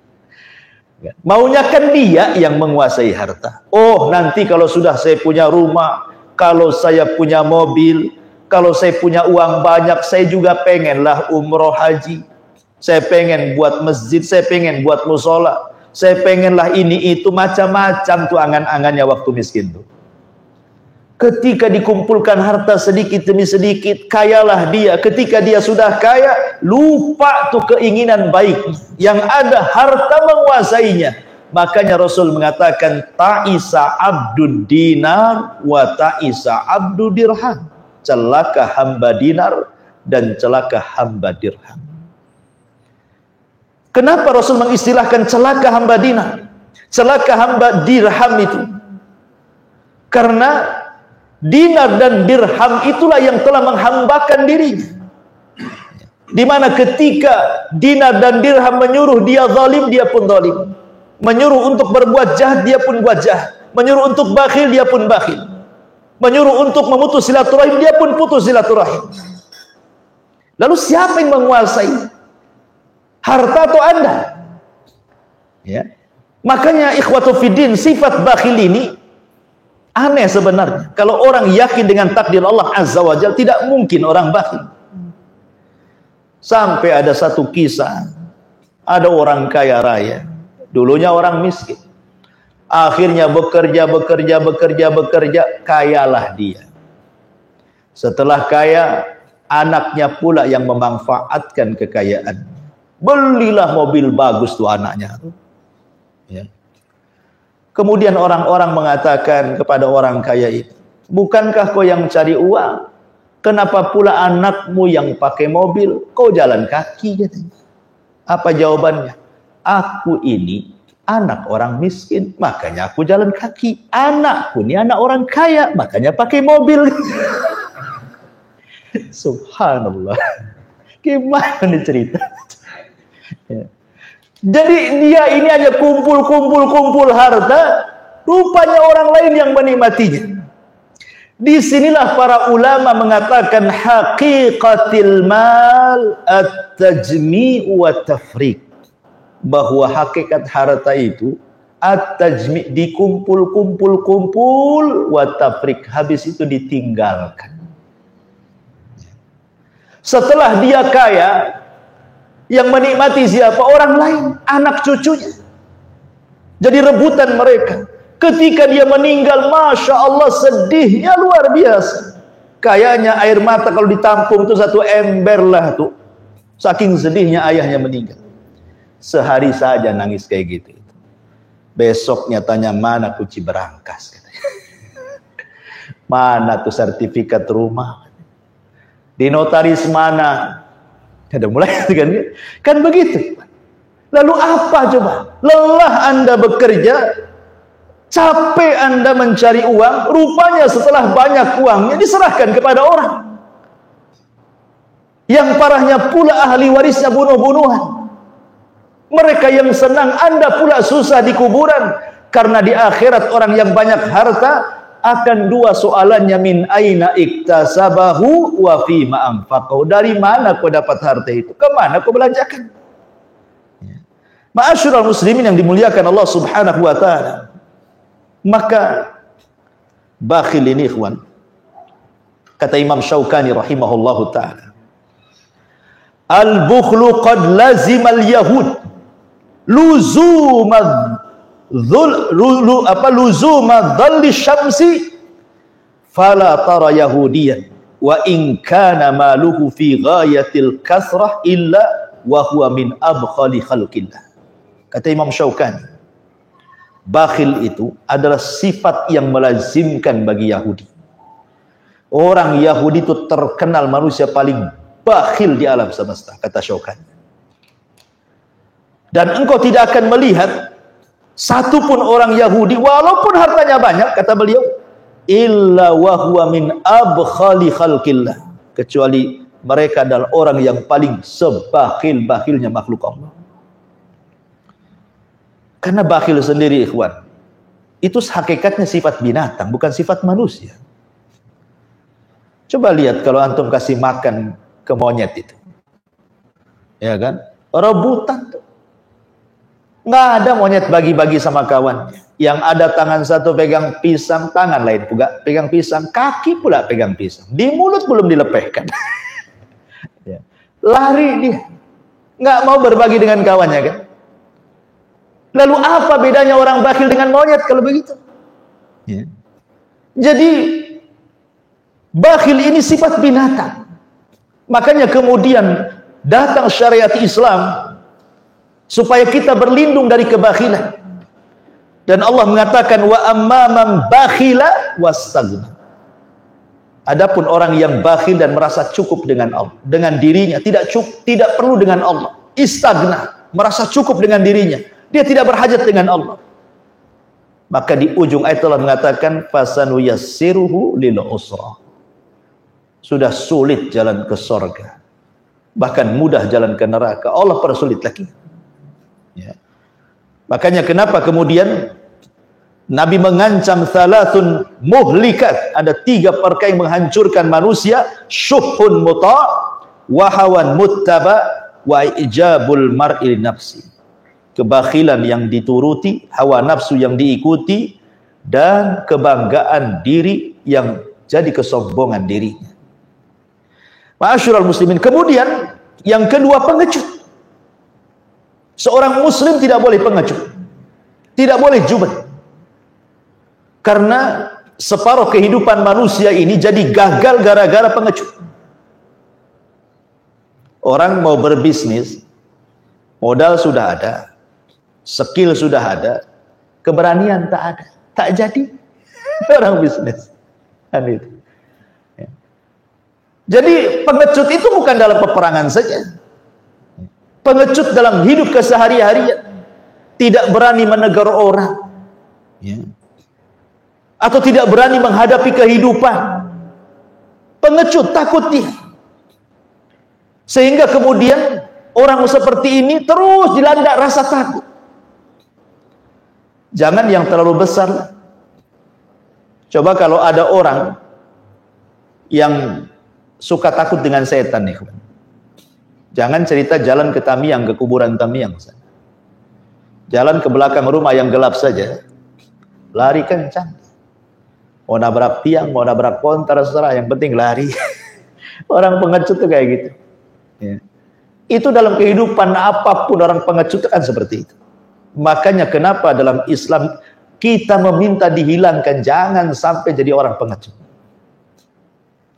Maunya kan dia yang menguasai harta. Oh, nanti kalau sudah saya punya rumah, kalau saya punya mobil, kalau saya punya uang banyak, saya juga pengenlah umroh haji. Saya pengen buat masjid, saya pengen buat musola, saya pengenlah ini itu, macam-macam tuh angan-angannya waktu miskin tuh. Ketika dikumpulkan harta sedikit demi sedikit, kayalah dia. Ketika dia sudah kaya, lupa tuh keinginan baik. Yang ada harta menguasainya. Makanya Rasul mengatakan, ta'isa abdud dinar wa ta'isa abdud dirham. Celaka hamba dinar dan celaka hamba dirham. Kenapa Rasul mengistilahkan celaka hamba dinar, celaka hamba dirham itu? Karena dinar dan dirham itulah yang telah menghambakan dirinya. Dimana ketika dinar dan dirham menyuruh dia zalim, dia pun zalim. Menyuruh untuk berbuat jahat, dia pun buat jahat. Menyuruh untuk bakhil, dia pun bakhil. Menyuruh untuk memutus silaturahim, dia pun putus silaturahim. Lalu siapa yang menguasai? Harta atau Anda? Ya. Makanya ikhwatu fiddin, sifat bakhil ini aneh sebenarnya. Kalau orang yakin dengan takdir Allah Azza wa Jalla, tidak mungkin orang bakhil. Sampai ada satu kisah, ada orang kaya raya, dulunya orang miskin. Akhirnya bekerja, kayalah dia. Setelah kaya, anaknya pula yang memanfaatkan kekayaan. Belilah mobil bagus tuh anaknya. Ya. Kemudian orang-orang mengatakan kepada orang kaya itu, bukankah kau yang cari uang? Kenapa pula anakmu yang pakai mobil? Kau jalan kaki, katanya. Apa jawabannya? Aku ini anak orang miskin, makanya aku jalan kaki. Anakku ini anak orang kaya, makanya pakai mobil. Subhanallah. Gimana nih cerita? Ya. Jadi dia ini hanya kumpul harta, rupanya orang lain yang menikmatinya. Disinilah para ulama mengatakan haqiqatil mal at-tajmi' wa tafriq, bahwa hakikat harta itu at-tajmi', dikumpul wa tafriq, habis itu ditinggalkan. Setelah dia kaya, yang menikmati siapa? Orang lain, anak cucunya. Jadi rebutan mereka. Ketika dia meninggal, Masya Allah, sedihnya luar biasa. Kayaknya air mata kalau ditampung itu satu ember lah tuh. Saking sedihnya ayahnya meninggal. Sehari saja nangis kayak gitu. Besoknya tanya, mana kunci berangkas? Mana tuh sertifikat rumah? Di notaris mana? Ada mulai kan begitu. Lalu apa coba? Lelah Anda bekerja, capek Anda mencari uang, rupanya setelah banyak uangnya diserahkan kepada orang. Yang parahnya pula ahli warisnya bunuh-bunuhan. Mereka yang senang, Anda pula susah di kuburan. Karena di akhirat orang yang banyak harta akan dua soalannya, min aina iktasabahu wa fima anfaqahu. Dari mana kau dapat harta itu? Kemana kau belanjakan? Ma'asyiral muslimin yang dimuliakan Allah Subhanahu wa taala. Maka bakhil ini ikhwan, kata Imam Syaukani rahimahullahu taala, al-bukhlu qad lazimal yahud luzuma dhalli syamsi fala tara yahudiyan wa in kana maluhu fi ghayatil kasrah illa wa huwa min abkhali khalqillah. Kata Imam Syaukani, bakhil itu adalah sifat yang melazimkan bagi Yahudi. Orang Yahudi itu terkenal manusia paling bakhil di alam semesta, kata Syaukani. Dan engkau tidak akan melihat satupun orang Yahudi walaupun hartanya banyak, kata beliau, illa wa huwa min abkhali khalqillah, kecuali mereka adalah orang yang paling sebakhil-bakhilnya makhluk Allah. Karena bakhil sendiri ikhwan, itu hakikatnya sifat binatang, bukan sifat manusia. Coba lihat kalau antum kasih makan ke monyet itu, ya kan, rebutan tuh. Nggak ada monyet bagi-bagi sama kawan. Yang ada tangan satu pegang pisang, tangan lain juga pegang pisang, kaki pula pegang pisang, di mulut belum dilepehkan. Ya. Lari dia, nggak mau berbagi dengan kawannya kan. Lalu apa bedanya orang bakhil dengan monyet kalau begitu? Ya. Jadi bakhil ini sifat binatang. Makanya kemudian datang syariat Islam supaya kita berlindung dari kebakhilan. Dan Allah mengatakan wa amman bakhila wastaghna. Adapun orang yang bakhil dan merasa cukup dengan Allah, dengan dirinya, tidak perlu dengan Allah. Istaghna, merasa cukup dengan dirinya. Dia tidak berhajat dengan Allah. Maka di ujung ayat Allah mengatakan fasanu yassiruhu lil usra. Sudah sulit jalan ke surga, bahkan mudah jalan ke neraka, Allah persulit lagi. Ya. Makanya kenapa kemudian Nabi mengancam thalathun muhlikat, ada 3 perkara yang menghancurkan manusia, syuhun muta' wa hawan muttaba wa ijabul mar'i nafsi. Kebakhilan yang dituruti, hawa nafsu yang diikuti, dan kebanggaan diri yang jadi kesombongan dirinya. Ma'asyiral muslimin, kemudian yang kedua pengecut. Seorang muslim tidak boleh pengecut, tidak boleh jubah. Karena separuh kehidupan manusia ini jadi gagal gara-gara pengecut. Orang mau berbisnis, modal sudah ada, skill sudah ada, keberanian tak ada, tak jadi orang bisnis. Itu. Ya. Jadi pengecut itu bukan dalam peperangan saja, pengecut dalam hidup kesehari-harian, tidak berani menegur orang, ya, atau tidak berani menghadapi kehidupan. Pengecut, takut dia, sehingga kemudian orang seperti ini terus dilanda rasa takut. Jangan yang terlalu besar. Coba kalau ada orang yang suka takut dengan setan nih, jangan cerita jalan ke Tamiang, ke kuburan Tamiang, jalan ke belakang rumah yang gelap saja, lari kencang. Mau nabrak tiang, mau nabrak pohon, terserah, yang penting lari. Orang pengecut tuh kayak gitu. Ya. Itu dalam kehidupan apapun orang pengecut kan seperti itu. Makanya kenapa dalam Islam kita meminta dihilangkan, jangan sampai jadi orang pengecut.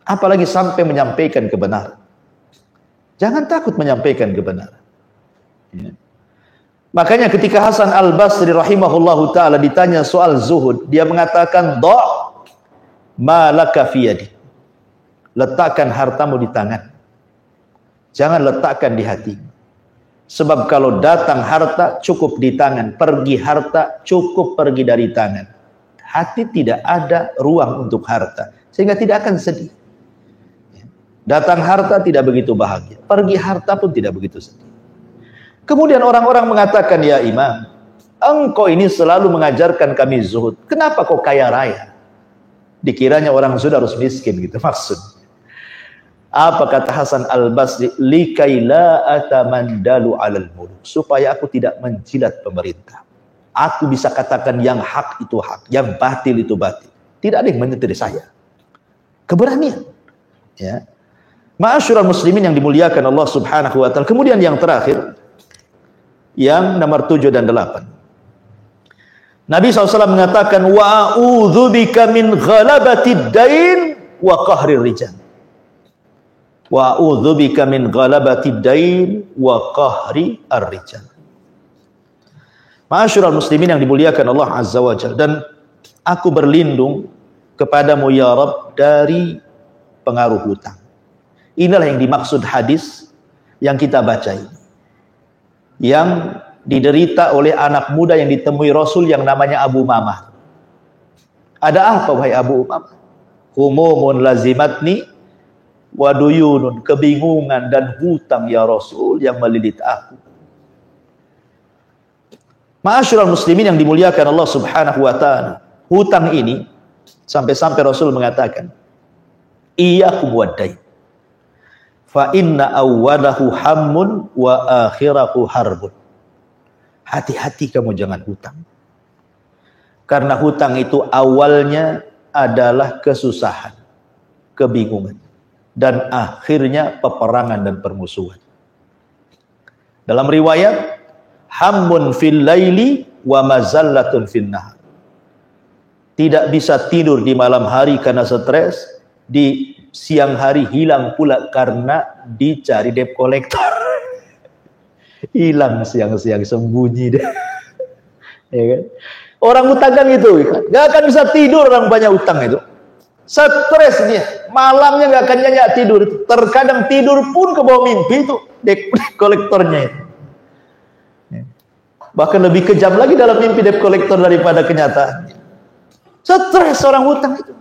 Apalagi sampai menyampaikan kebenaran. Jangan takut menyampaikan kebenaran. Ya. Makanya ketika Hasan Al-Basri rahimahullahu ta'ala ditanya soal zuhud, dia mengatakan, "Da' ma laka fi yadi." Letakkan hartamu di tangan. Jangan letakkan di hati. Sebab kalau datang harta cukup di tangan, pergi harta cukup pergi dari tangan. Hati tidak ada ruang untuk harta, sehingga tidak akan sedih. Datang harta tidak begitu bahagia, pergi harta pun tidak begitu sedih. Kemudian orang-orang mengatakan, "Ya Imam, engkau ini selalu mengajarkan kami zuhud. Kenapa kau kaya raya? Dikiranya orang zuhud harus miskin gitu maksud. Apa kata Hasan Al-Basri? Likai la atamandalu 'alal muluk, supaya aku tidak menjilat pemerintah. Aku bisa katakan yang hak itu hak, yang batil itu batil. Tidak ada yang menyetir saya. Keberanian. Ya. Ma'asyiral muslimin yang dimuliakan Allah Subhanahu wa taala. Kemudian yang terakhir, yang nomor 7 dan 8. Nabi SAW mengatakan, wa a'udzubika min ghalabatid dain wa qahrir rijal. Wa a'udzubika min ghalabatid dain wa qahri ar-rijal. Ma'asyiral muslimin yang dimuliakan Allah Azza wa Jalla, dan aku berlindung kepadamu ya Rabb dari pengaruh hutang. Inilah yang dimaksud hadis yang kita baca ini, yang diderita oleh anak muda yang ditemui Rasul yang namanya Abu Umamah. Ada apa wahai Abu Umamah? Humumun lazimatni wa duyunun, kebingungan dan hutang ya Rasul yang melilit aku. Ma'asyiral muslimin yang dimuliakan Allah Subhanahu wa taala, hutang ini sampai-sampai Rasul mengatakan, iyyakum wad-dain fa inna awwalahu hammun wa akhirahu harbun. Hati-hati kamu jangan hutang. Karena hutang itu awalnya adalah kesusahan, kebingungan, dan akhirnya peperangan dan permusuhan. Dalam riwayat, hammun fil laili wa mazallatun fin nahar. Tidak bisa tidur di malam hari karena stres, di siang hari hilang pula karena dicari debt collector. Hilang siang-siang, sembunyi deh. Ya kan? Orang hutang kan gitu, nggak akan bisa tidur orang banyak hutang itu. Stres dia, malamnya nggak akan nyenyak tidur. Terkadang tidur pun ke bawah mimpi itu debt collectornya itu. Bahkan lebih kejam lagi dalam mimpi debt collector daripada kenyataan. Stres orang hutang itu.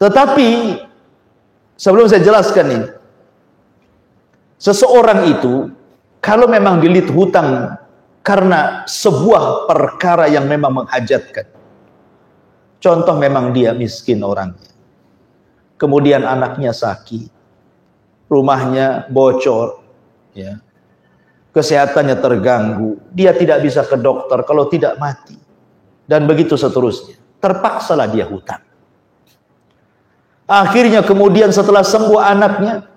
Tetapi sebelum saya jelaskan ini, seseorang itu kalau memang dililit hutang karena sebuah perkara yang memang menghajatkan. Contoh memang dia miskin orangnya. Kemudian anaknya sakit. Rumahnya bocor, ya. Kesehatannya terganggu, dia tidak bisa ke dokter, kalau tidak mati, dan begitu seterusnya. Terpaksalah dia hutang. Akhirnya kemudian setelah sembuh anaknya,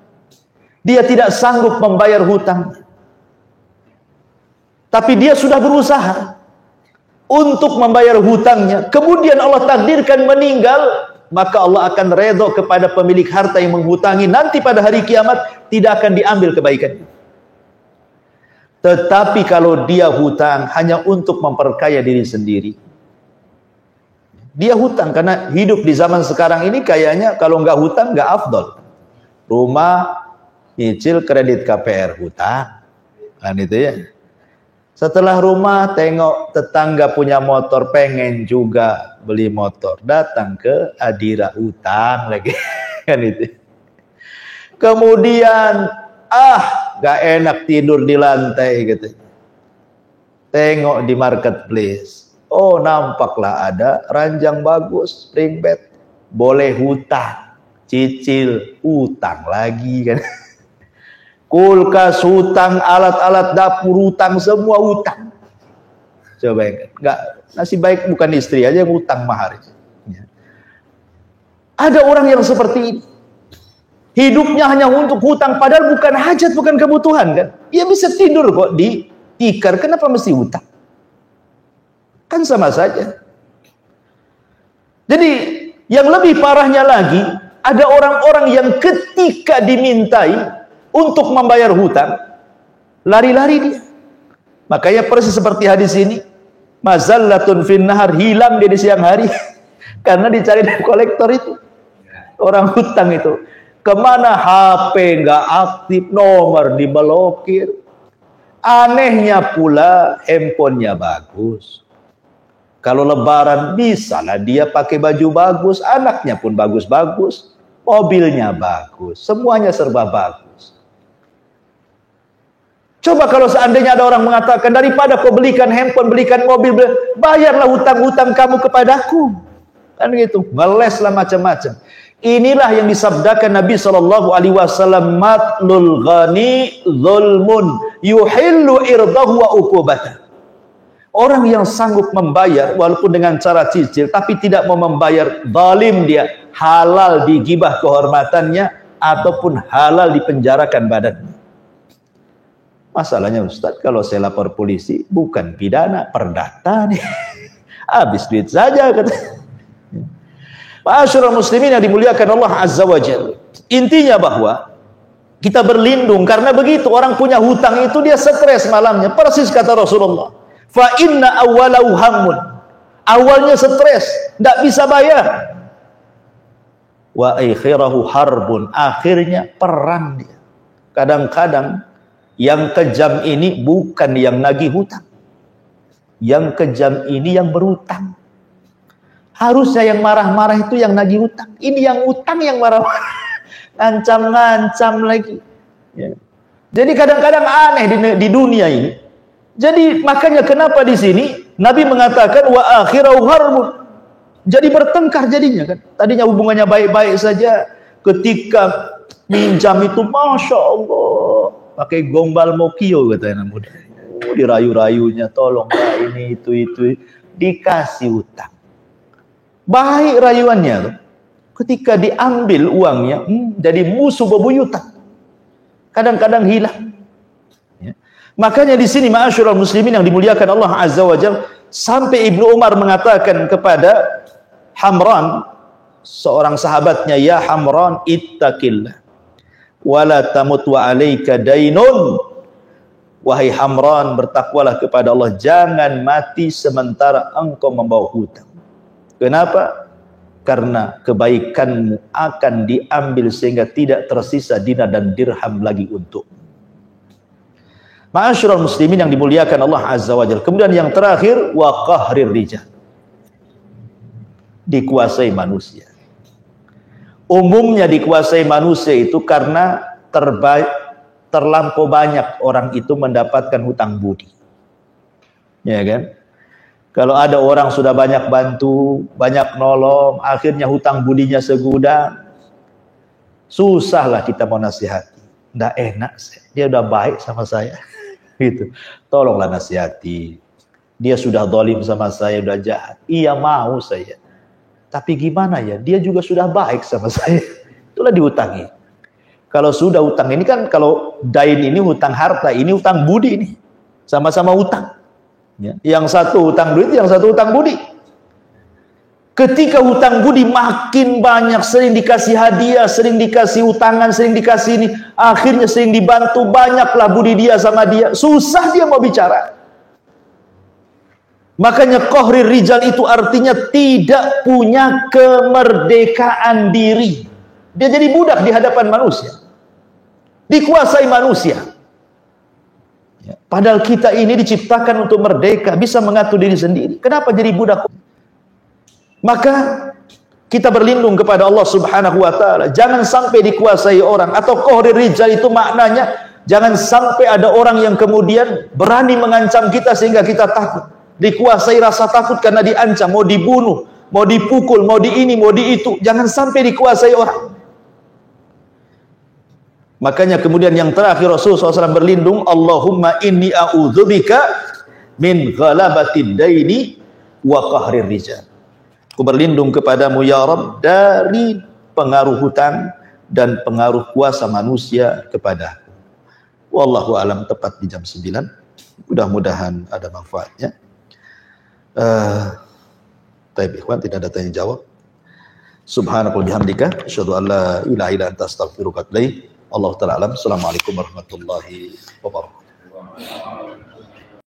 dia tidak sanggup membayar hutang. Tapi dia sudah berusaha untuk membayar hutangnya. Kemudian Allah takdirkan meninggal, maka Allah akan redha kepada pemilik harta yang menghutangi. Nanti pada hari kiamat tidak akan diambil kebaikannya. Tetapi kalau dia hutang hanya untuk memperkaya diri sendiri, dia hutang karena hidup di zaman sekarang ini kayaknya kalau nggak hutang nggak afdol. Rumah nyicil kredit KPR, hutang kan itu ya. Setelah rumah tengok tetangga punya motor, pengen juga beli motor, datang ke Adira, hutang lagi kan itu. Kemudian gak enak tidur di lantai gitu. Tengok di marketplace, oh nampaklah ada ranjang bagus, spring bed, boleh hutang, cicil, hutang lagi kan. Kulkas hutang, alat-alat dapur hutang, semua hutang. Coba enggak, nasib baik bukan istri aja yang hutang mahar. Ya. Ada orang yang seperti ini. Hidupnya hanya untuk hutang, padahal bukan hajat, bukan kebutuhan kan. Dia bisa tidur kok di tikar, kenapa mesti hutang? Kan sama saja. Jadi yang lebih parahnya lagi, ada orang-orang yang ketika dimintai untuk membayar hutang, lari-lari dia. Makanya persis seperti hadis ini, mazallatun fin nahar, hilang dia di siang hari karena dicari debt collector itu. Orang hutang itu. Kemana HP nggak aktif, nomor diblokir. Anehnya pula handphonenya bagus. Kalau lebaran bisalah dia pakai baju bagus, anaknya pun bagus-bagus, mobilnya bagus, semuanya serba bagus. Coba kalau seandainya ada orang mengatakan, daripada kau belikan handphone, belikan mobil, bayarlah hutang-hutang kamu kepadaku. Kan gitu. Ngeleslah macam-macam. Inilah yang disabdakan Nabi SAW, matlul ghani zulmun yuhillu irdahu wa uqubata. Orang yang sanggup membayar walaupun dengan cara cicil tapi tidak mau membayar, zalim dia, halal digibah kehormatannya ataupun halal dipenjarakan badannya. Masalahnya Ustaz, kalau saya lapor polisi bukan pidana, perdata nih. Habis duit saja kata. Ma'asyiral muslimin yang dimuliakan Allah Azza wa Jalla. Intinya bahwa kita berlindung karena begitu orang punya hutang itu dia stres malamnya. Persis kata Rasulullah. Fa inna awwalahu hammun. Awalnya stres, tidak bisa bayar. Wa akhirahu harbun. Akhirnya perang dia. Kadang-kadang yang kejam ini bukan yang nagih hutang. Yang kejam ini yang berhutang. Harusnya yang marah-marah itu yang nagih hutang. Ini yang hutang yang marah-marah. Ngancam-ngancam lagi. Ya. Jadi kadang-kadang aneh di dunia ini. Jadi makanya kenapa di sini Nabi mengatakan wa akhirahu harbun. Jadi bertengkar jadinya kan. Tadinya hubungannya baik-baik saja. Ketika minjam itu Masya Allah. Pakai gombal mokio katanya muda. Dirayu-rayunya, tolong ini itu. Dikasih hutang. Baik rayuannya. Ketika diambil uangnya, jadi musuh bebuyutan. Kadang-kadang hilang. Ya. Makanya di sini ma'asyiral muslimin yang dimuliakan Allah Azza wa Jalla, sampai Ibnu Umar mengatakan kepada Hamran, seorang sahabatnya, ya Hamran, ittaqillah wala tamut wa alaika dainun. Wahai Hamran, bertakwalah kepada Allah, jangan mati sementara engkau membawa hutang. Kenapa? Karena kebaikanmu akan diambil sehingga tidak tersisa dinar dan dirham lagi untuk. Ma'asyiral muslimin yang dimuliakan Allah Azza wa Jalla. Kemudian yang terakhir, wa qahrir rijal. Dikuasai manusia. Umumnya dikuasai manusia itu karena terlampau banyak orang itu mendapatkan hutang budi. Ya kan? Kalau ada orang sudah banyak bantu, banyak nolong, akhirnya hutang budinya segudang, susahlah kita mau nasihati. Nggak enak, dia udah baik sama saya. Gitu. Tolonglah nasihati. Dia sudah zalim sama saya, udah jahat. Iya mau saya. Tapi gimana ya, dia juga sudah baik sama saya. Itulah dihutangi. Kalau sudah hutang ini kan, kalau dain ini hutang harta, ini hutang budi ini. Sama-sama hutang. Ya. Yang satu hutang duit, yang satu hutang budi. Ketika hutang budi makin banyak, sering dikasih hadiah, sering dikasih utangan, sering dikasih ini, akhirnya sering dibantu, banyaklah budi dia sama dia, susah dia mau bicara. Makanya qahrir rijal itu artinya tidak punya kemerdekaan diri. Dia jadi budak di hadapan manusia, dikuasai manusia. Padahal kita ini diciptakan untuk merdeka, bisa mengatur diri sendiri. Kenapa jadi budak? Maka kita berlindung kepada Allah Subhanahu wa taala. Jangan sampai dikuasai orang. Atau qahrir rijal itu maknanya jangan sampai ada orang yang kemudian berani mengancam kita sehingga kita takut. Dikuasai rasa takut karena diancam, mau dibunuh, mau dipukul, mau di ini, mau di itu. Jangan sampai dikuasai orang. Makanya kemudian yang terakhir Rasulullah SAW berlindung, Allahumma inni a'udzubika min ghalabatid daini wa qahrir rijal. Aku berlindung kepadamu ya Rabb dari pengaruh hutang dan pengaruh kuasa manusia kepadaku. Wallahu alam, tepat di jam 9. Mudah-mudahan ada manfaatnya. Taib ikhwan, tidak ada tanya jawab. Subhanakallahumma bihamdika asyhadu an la ilaha illa anta astaghfiruka wa atubu ilaik. Allah ta'ala alam. Assalamualaikum warahmatullahi wabarakatuh.